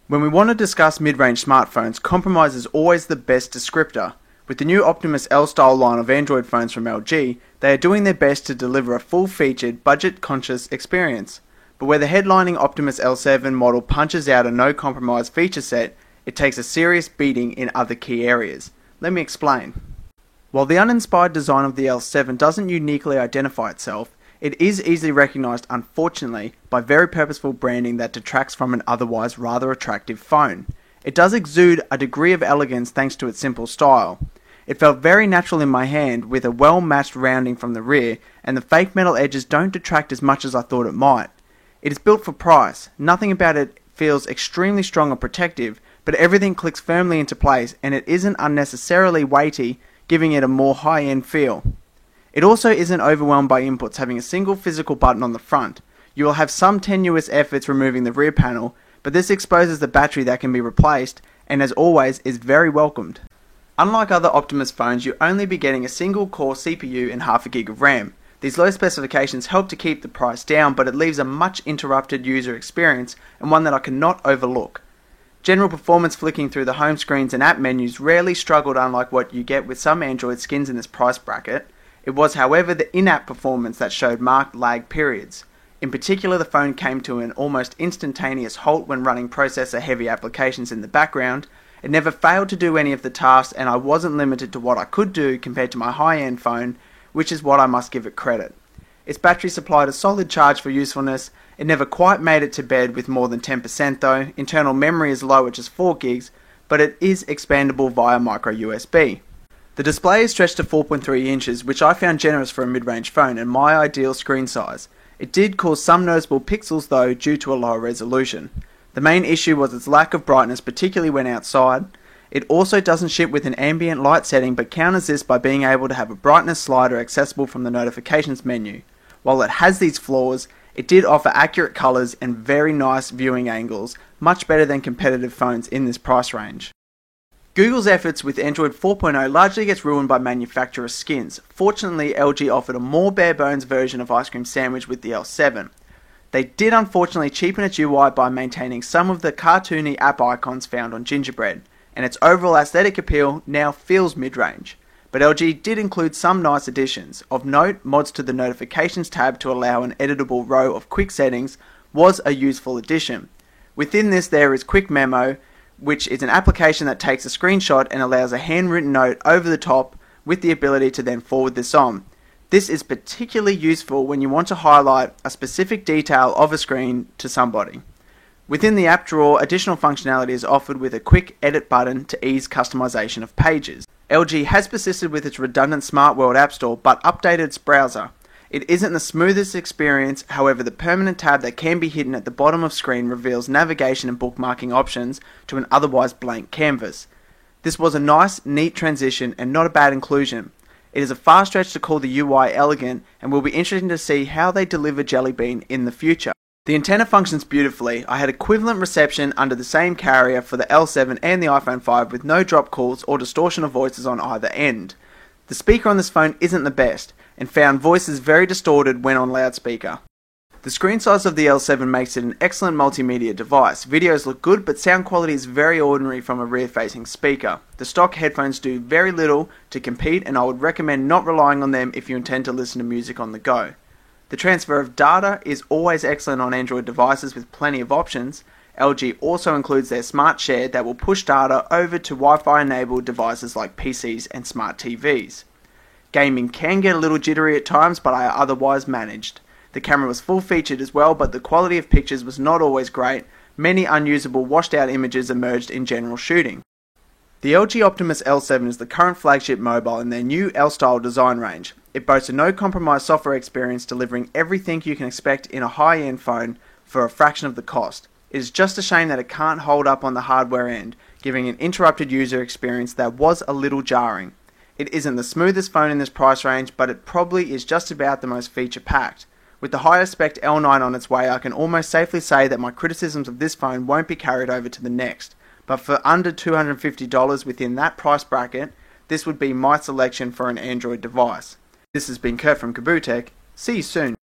When we want to discuss mid-range smartphones, compromise is always the best descriptor. With the new Optimus L style line of Android phones from LG, they are doing their best to deliver a full-featured, budget-conscious experience. But where the headlining Optimus L7 model punches out a no-compromise feature set, it takes a serious beating in other key areas. Let me explain. While the uninspired design of the L7 doesn't uniquely identify itself, it is easily recognised, unfortunately, by very purposeful branding that detracts from an otherwise rather attractive phone. It does exude a degree of elegance thanks to its simple style. It felt very natural in my hand with a well-matched rounding from the rear, and the fake metal edges don't detract as much as I thought it might. It is built for price. Nothing about it feels extremely strong or protective, but everything clicks firmly into place, and it isn't unnecessarily weighty, giving it a more high-end feel. It also isn't overwhelmed by inputs, having a single physical button on the front. You will have some tenuous efforts removing the rear panel, but this exposes the battery that can be replaced, and as always is very welcomed. Unlike other Optimus phones, you'll only be getting a single core CPU and half a gig of RAM. These low specifications help to keep the price down, but it leaves a much interrupted user experience, and one that I cannot overlook. General performance flicking through the home screens and app menus rarely struggled, unlike what you get with some Android skins in this price bracket. It was, however, the in-app performance that showed marked lag periods. In particular, the phone came to an almost instantaneous halt when running processor-heavy applications in the background. It never failed to do any of the tasks, and I wasn't limited to what I could do compared to my high-end phone, which is what I must give it credit. Its battery supplied a solid charge for usefulness. It never quite made it to bed with more than 10% though. Internal memory is low at just 4 gigs, but it is expandable via micro USB. The display is stretched to 4.3 inches, which I found generous for a mid-range phone and my ideal screen size. It did cause some noticeable pixels though due to a lower resolution. The main issue was its lack of brightness, particularly when outside. It also doesn't ship with an ambient light setting, but counters this by being able to have a brightness slider accessible from the notifications menu. While it has these flaws, it did offer accurate colours and very nice viewing angles, much better than competitive phones in this price range. Google's efforts with Android 4.0 largely gets ruined by manufacturer skins. Fortunately, LG offered a more bare-bones version of Ice Cream Sandwich with the L7. They did unfortunately cheapen its UI by maintaining some of the cartoony app icons found on Gingerbread, and its overall aesthetic appeal now feels mid-range. But LG did include some nice additions. Of note, mods to the notifications tab to allow an editable row of quick settings was a useful addition. Within this there is Quick Memo, which is an application that takes a screenshot and allows a handwritten note over the top with the ability to then forward this on. This is particularly useful when you want to highlight a specific detail of a screen to somebody. Within the app drawer, additional functionality is offered with a quick edit button to ease customization of pages. LG has persisted with its redundant Smart World App Store but updated its browser. It isn't the smoothest experience, however the permanent tab that can be hidden at the bottom of screen reveals navigation and bookmarking options to an otherwise blank canvas. This was a nice, neat transition and not a bad inclusion. It is a far stretch to call the UI elegant, and will be interesting to see how they deliver Jelly Bean in the future. The antenna functions beautifully. I had equivalent reception under the same carrier for the L7 and the iPhone 5 with no drop calls or distortion of voices on either end. The speaker on this phone isn't the best, and found voices very distorted when on loudspeaker. The screen size of the L7 makes it an excellent multimedia device. Videos look good, but sound quality is very ordinary from a rear-facing speaker. The stock headphones do very little to compete, and I would recommend not relying on them if you intend to listen to music on the go. The transfer of data is always excellent on Android devices with plenty of options. LG also includes their Smart Share that will push data over to Wi-Fi enabled devices like PCs and smart TVs. Gaming can get a little jittery at times, but I otherwise managed. The camera was full featured as well, but the quality of pictures was not always great. Many unusable washed out images emerged in general shooting. The LG Optimus L7 is the current flagship mobile in their new L-style design range. It boasts a no-compromise software experience, delivering everything you can expect in a high-end phone for a fraction of the cost. It is just a shame that it can't hold up on the hardware end, giving an interrupted user experience that was a little jarring. It isn't the smoothest phone in this price range, but it probably is just about the most feature-packed. With the higher spec L9 on its way, I can almost safely say that my criticisms of this phone won't be carried over to the next. But for under $250 within that price bracket, this would be my selection for an Android device. This has been Kurt from Kaboo Tech. See you soon.